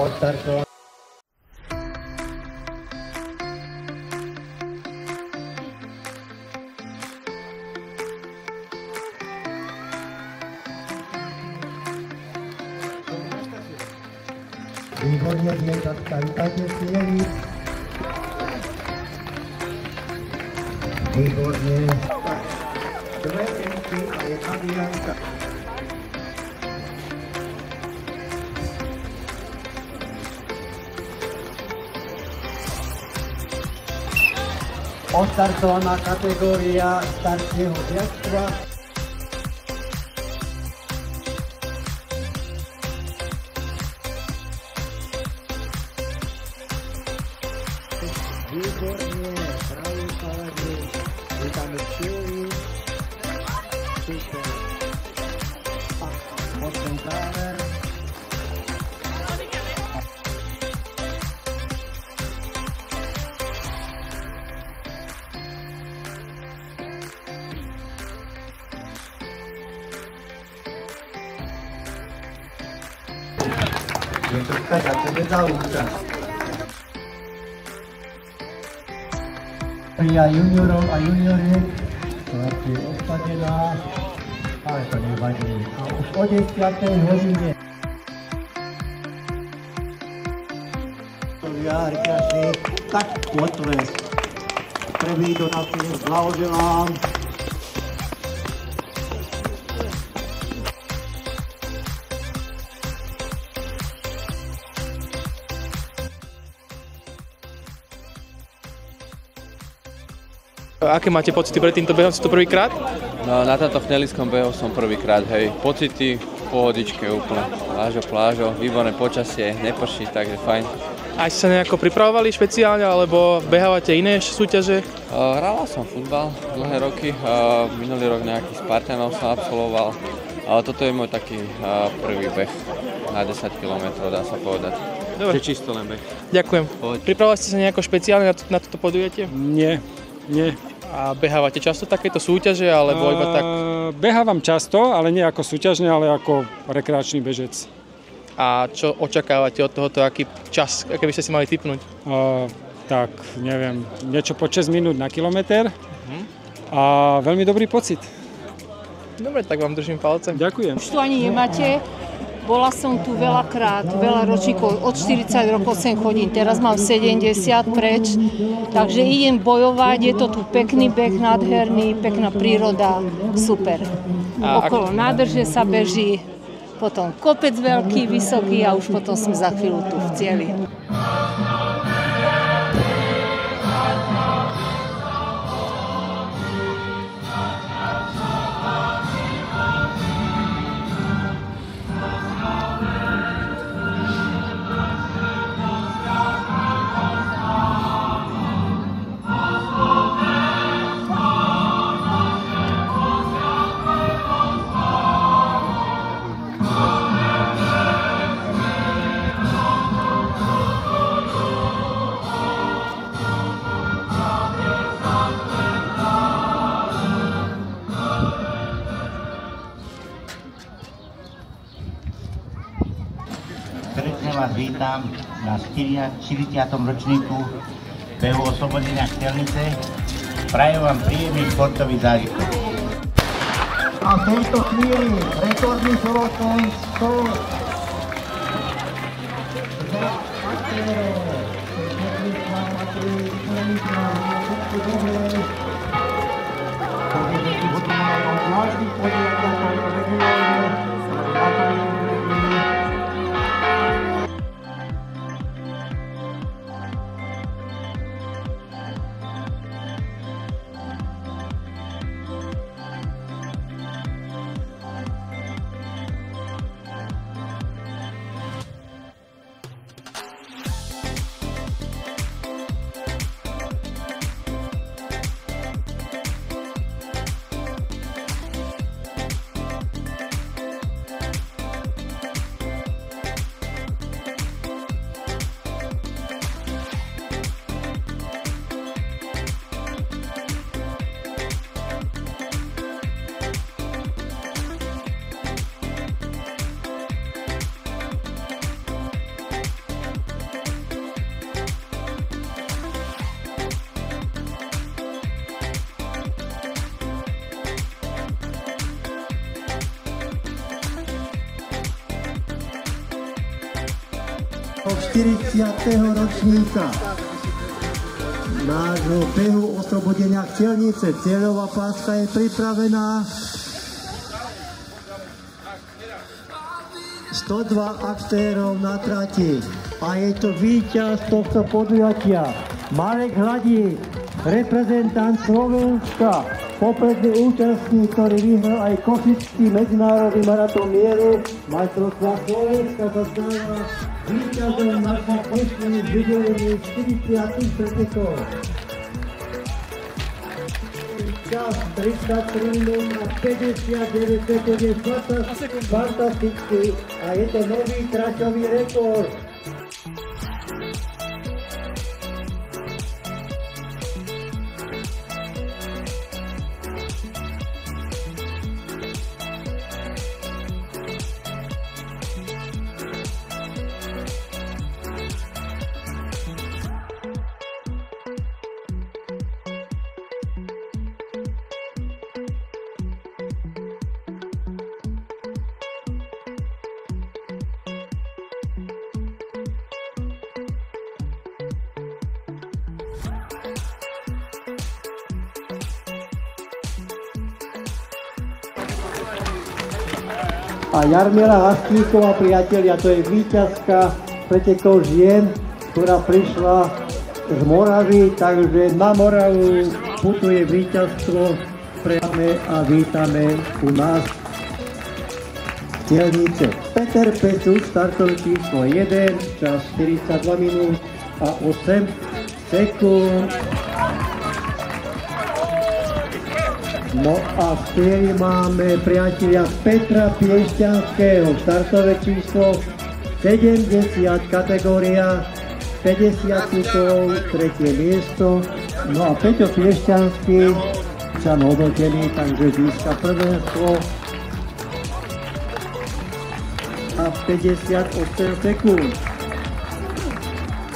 Odtarto. Výborně běhat tady také přijeli. Výborně. Dvě jenky a jedna výjanka. Odstartovaná kategória startného viactva. Výborne, pravý paladný, vítáme Čili, super, a mocný záver. Je to tak, a tebe dá účast. A juniorov a junioriek, ktorá je obsadená, ale to nevadí. A už o 10. hodine. Tak potles. Prvý do nás blahoželám. Aké máte pocity pred týmto behom? Si to prvýkrát? No, na tomto chmelickom behu som prvýkrát, hej. Pocity v pohodičke úplne. Plážo, výborné počasie, neprší, takže fajn. Aj ste sa nejako pripravovali špeciálne, alebo behávate iné súťaže? Hral som futbal dlhé roky, minulý rok nejaký Spartanov som absolvoval, ale toto je môj taký prvý beh na 10 km, dá sa povedať. Dobre. že čisto len beh. Ďakujem. Poď. Pripravovali ste sa nejako špeciálne na toto podujatie? Nie. A behávate často takéto súťaže, alebo iba tak? Behávam často, ale nie ako súťažne, ale ako rekreačný bežec. A čo očakávate od tohoto, aký čas, aké by ste si mali tipnúť? Tak, neviem, niečo po 6 minút na kilometr a veľmi dobrý pocit. Dobre, tak vám držím palce. Ďakujem. Už tu ani nemáte. Bola som tu veľakrát, veľa ročníkov, od 40 rokov sem chodím, teraz mám 70 preč, takže idem bojovať, je to tu pekný beh, nádherný, pekná príroda, super. Okolo nádrže sa beží, potom kopec veľký, vysoký a už potom sme za chvíľu tu v cieli. Srdečne vás vítam na 40. ročníku behu oslobodenia Chtielnice. Prajem vám príjemný športový zážitok. A v tejto chvíli rekordný solotón 40. ročníka nášho behu oslobodenia Chtielnice. Cieľová páska je pripravená. 102 aktérov na trati a je to víťaz tohto podujatia Marek Hladík, reprezentant Slovenska, popredný účastník, ktorý vyhral aj Košický medzinárodný maratón mieru, majstrovstvá Slovenska sa stáva víťazom našich dnešných jubilejných 40 pretekov. Čas 33 minút a 59 sekúnd je fantastický a je to nový traťový rekord. A Jarmila Hastíková, priatelia, to je víťazka pretekov žien, ktorá prišla z Moravy, takže na Moravu putuje víťazstvo. Prejame a vítame u nás Chtielnice. Peter Pesuk, startové číslo 1, čas 42 minút a 8 sekúnd. No a v cieli máme priatelia Petra Piešťanského, startové číslo 70 kategória, 50 titulov, 3. miesto. No a Peťo Piešťanský sa hodnotený, takže získa prvenstvo. A 58 sekúnd.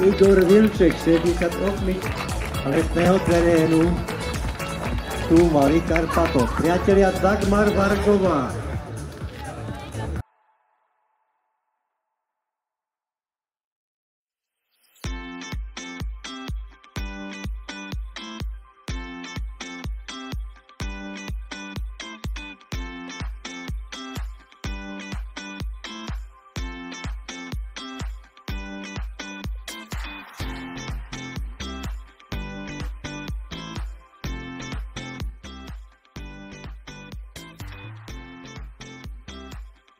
Igor Vilček, 78 lesného terénu. Tu Malý Karpatov. Priatelia, Dagmar Vargová.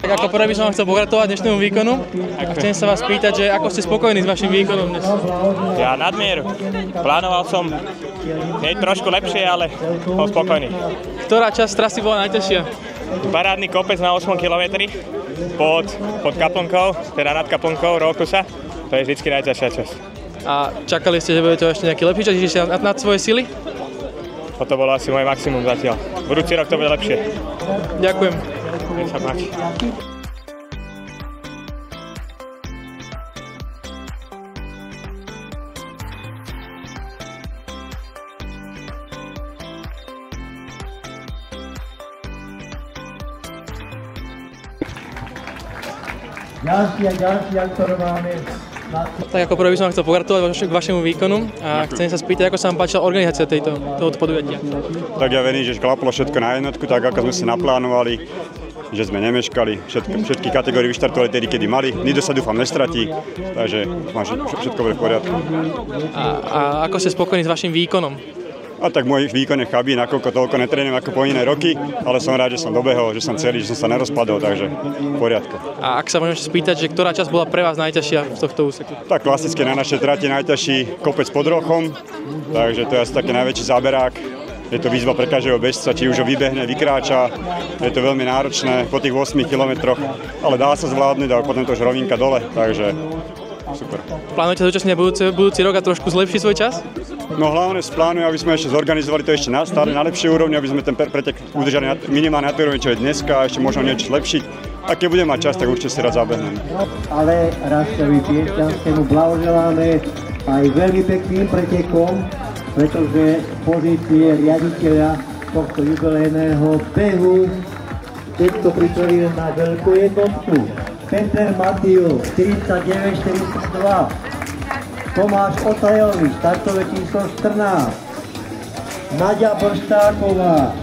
Tak ako prvé by som vám chcel pogratulovať dnešnému výkonu a chcem sa vás pýtať, že ako ste spokojní s vašim výkonom dnes? Ja nadmieru. Plánoval som trošku lepšie, ale som spokojný. Ktorá časť trasy bola najťažšia? Parádny kopec na 8 km pod Kaplnkou, teda nad Kaplnkou, Rokusa. To je vždycky najťažšia časť. A čakali ste, že budete ešte nejaký lepší čas, že nad svoje sily? Toto bolo asi moje maximum zatiaľ. Budúci rok to bude lepšie. Ďakujem. Nech sa páči. Ďalšia, ktorú máme. Tak ako prvý by som chcel pogratulovať k vašemu výkonu a chcem sa spýtať, ako sa vám páčila organizácia tohoto podujatia. Tak ja verím, že klaplo všetko na jednotku, tak ako sme si naplánovali, že sme nemeškali, všetky kategórie vyštartovali tedy, kedy mali, nikto sa dúfam nestratí, takže všetko bude v poriadku. A ako ste spokojní s vašim výkonom? A tak môj výkon je chabý, nakoľko toľko netrénujem ako po iné roky, ale som rád, že som dobehol, že som celý, že som sa nerozpadol, takže v poriadku. A ak sa môžem spýtať, že ktorá časť bola pre vás najťažšia z tohto úseku? Tak klasicky na našej trati najťažší kopec pod Rochom, takže to je asi taký najväčší záberák. Je to výzva pre každého bežca, či už ho vybehne, vykráča, je to veľmi náročné po tých 8 kilometroch, ale dá sa zvládnuť a potom to už rovinka dole, takže super. Plánujete zúčastniť budúci rok a trošku zlepšiť svoj čas? No hlavne plánujem, aby sme ešte zorganizovali to ešte stále na lepšej úrovni, aby sme ten pretek udržali minimálne na tej úrovni, čo je dneska, a ešte možno niečo zlepšiť. A keď budem mať čas, tak určite si rád zabehnem. Ale Rastovi Piešťanskému blahoželáme aj veľmi pekným pretekom, pretože pozície riaditeľa tohto jubilejného behu všetko pripravili na veľkú jednotku. Peter Matiu, 49-42. Tomáš Otajovič, startové číslo 14. Naďa Brštáková.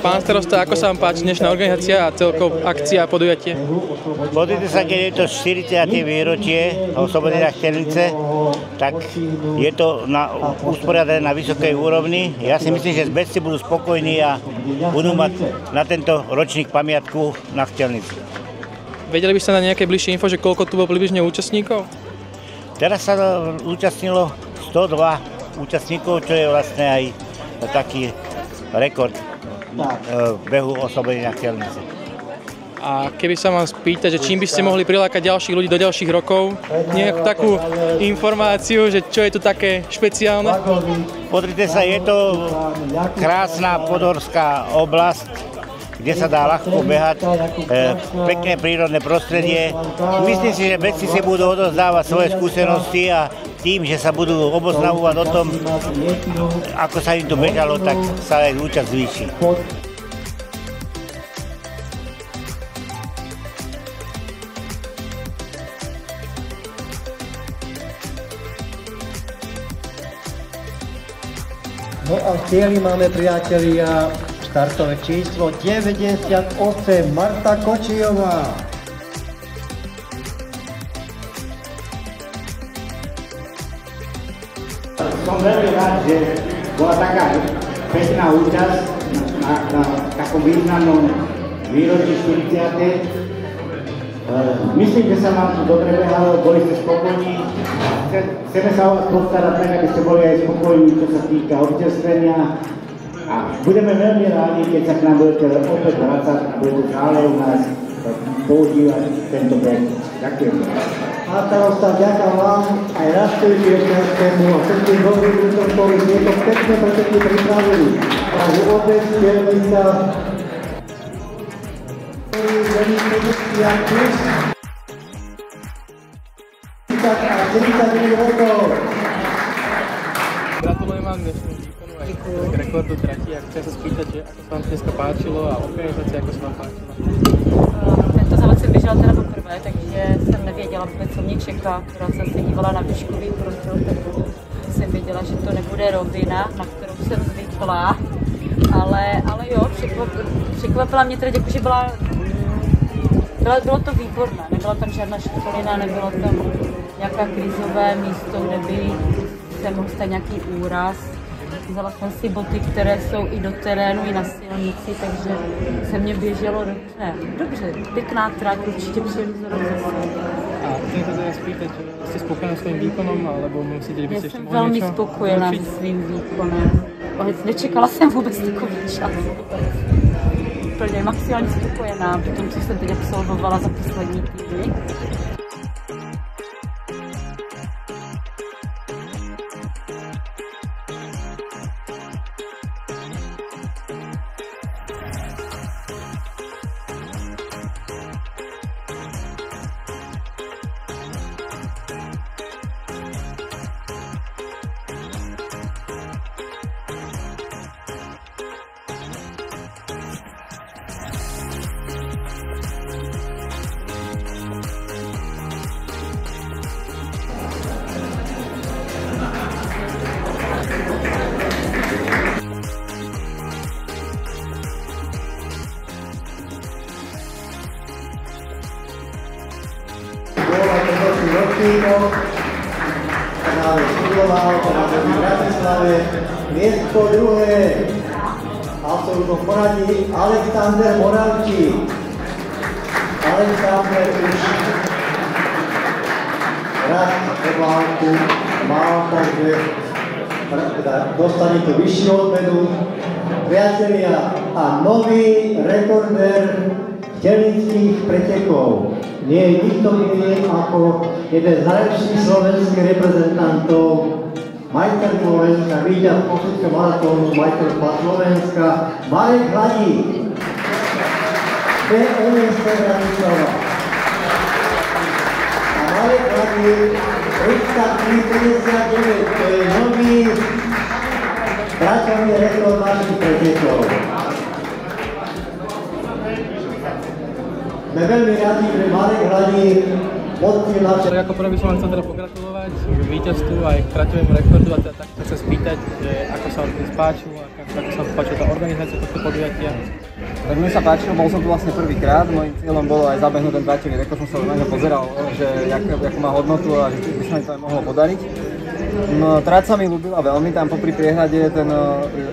Pán starosta, ako sa vám páči dnešná organizácia a celkovo akcia a podujatie? Pozrite sa, keď je to 40. výročie oslobodenia Chtelnice, tak je to usporiadané na vysokej úrovni. Ja si myslím, že bežci budú spokojní a budú mať na tento ročník pamiatku na Chtelnici. Vedeli by ste na nejaké bližšie info, že koľko tu bolo približne účastníkov? Teraz sa účastnilo 102 účastníkov, čo je vlastne aj taký rekord behu oslobodenia Chtelnice. A keby sa vám spýtať, že čím by ste mohli prilákať ďalších ľudí do ďalších rokov, nejakú takú informáciu, že čo je tu také špeciálne? Pozrite sa, je to krásna podhorská oblasť, kde sa dá ľahko behať, pekné prírodné prostredie. Myslím si, že bežci si budú odozdávať svoje skúsenosti a tým, že sa budú oboznavovať o tom, ako sa im tu bežalo, tak sa aj účasť zvýši. No a v cieli máme, priatelia, štartové číslo 98, Marta Kočijová. Som veľmi rád, že bola taká pekná účasť na takom významnom výročí 40. Myslím, že sa vám tu dobre behalo, boli ste spokojní. Chceme sa o vás postarať tak, aby ste boli aj spokojní, čo sa týka občerstvenia. A budeme veľmi rádi, keď sa k nám budete opäť vrácať a budete stále u nás používať tento beh. Ďakujem. A starosta, ďakujem vám aj Rastovi Piešťanskému a všetkým dobrým ľuďom, ktorí tieto pekné preteky pripravili. Takže opäť Pielnica, ktorý veľmi predustí a plus 30 a 39 rokov. Gratulujem vám dnešnú výkonu aj k rekordu trati a chcem sa spýtať, že ako sa vám dneska páčilo a organizácia, ako sa vám páčila. Tento závod jsem běžela teda poprvé, takže jsem nevěděla vůbec, co mě čeká. Akorát jsem se dívala na výškový profil, tak jsem věděla, že to nebude rovina, na kterou jsem zvyklá. Ale jo, překvapila mě teda, že bylo to výborné. Nebyla tam žádná školina, nebylo tam nějaká krizové místo, kde by se mohl stát nějaký úraz. Vzala jsem si boty, které jsou i do terénu, i na silnici, takže se mě běželo dobře. Pěkná trať, určitě přijeli za rok zase. A chcem sa teda spýtať, ste spokojná s svojím výkonom, alebo myslíte, že by ste ešte mohli niečo? Já jsem velmi spokojená se svým výkonem. Nečekala jsem vůbec takový čas. Úplně maximálně spokojená po tom, co jsem teď absolvovala za poslední týdny. Práve študoval, práve v Bratislave. Miesto druhé, absolútnom poradí, Alexander Moravčík. Alexander už raz po válku mal, takže dostane tu vyššiu odmenu. Priatelia, a nový rekordér telnických pretekov. Nie je nikto iný ako jeden z najlepších slovenských reprezentantov, majster Slovenska, víťaz Košického maratónu, majster Slovenska, Marek Hladík, BNS Bratislava. A Marek Hladík, 33,59, to je nový braťový rekord našich pretekov. Sme veľmi rádi, že Marek Hladík poctil naše... Ako prvý som vám chcel teda pogratulovať k víťazstvu aj k traťovému rekordu a teda takto sa spýtať, že ako sa vám dnes páčilo, ako sa vám páčila tá organizácia tohto podujatia. Tak mne sa páčilo, bol som tu vlastne prvýkrát, môjim cieľom bolo aj zabehnúť ten traťový rekord, som sa na ňo pozeral, že jakú má hodnotu a že by sa mi to aj mohlo podariť. No, trať sa mi ľúbila veľmi, tam popri priehľade ten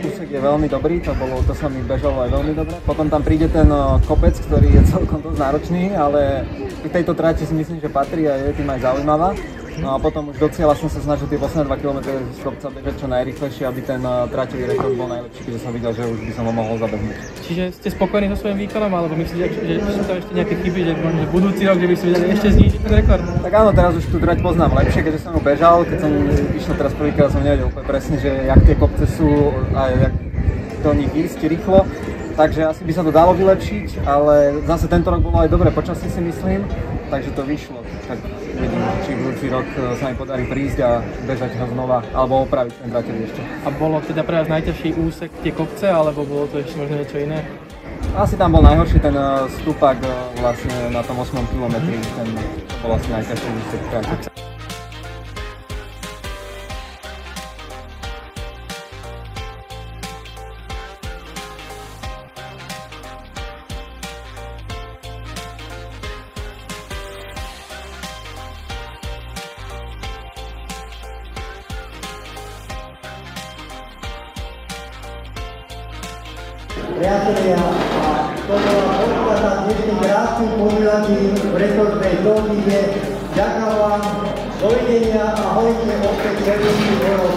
úsek je veľmi dobrý, to sa mi bežalo aj veľmi dobre. Potom tam príde ten kopec, ktorý je celkom dosť náročný, ale pri tejto trati si myslím, že patrí a je tým aj zaujímavá. No a potom už do cieľa som sa snažil tie posledné 2 km z kopca bežať čo najrýchlejšie, aby ten traťový rekord bol najlepší, keďže som videl, že už by som ho mohol zabehnúť. Čiže ste spokojní so svojím výkonom, alebo myslíte, že sú tam ešte nejaké chyby, že možno budúci rok, že by ste vedeli ešte znížiť ten rekord? Tak áno, teraz už tú trať poznám lepšie, keďže som ho bežal, keď som išiel teraz prvýkrát, som nevedel úplne presne, že jak tie kopce sú a jak do nich ísť rýchlo. Takže asi by sa to dalo vylepšiť, ale zase tento rok bolo aj dobré počasie, si myslím, takže to vyšlo. Tak uvidím, či budúci rok sa mi podarí prísť a bežať ho znova, alebo opraviť ten traťový ešte. A bolo teda pre vás najťažší úsek tie kopce, alebo bolo to ešte možno niečo iné? Asi tam bol najhorší ten stúpak vlastne na tom 8. kilometri, ten bol asi najťažší úsek v trati. priatelia, a to bola podstata dnešným krásnym podujatím v rekordnej Dolnine. Ďakujem vám, dovidenia, ahojte, opäť červený rok.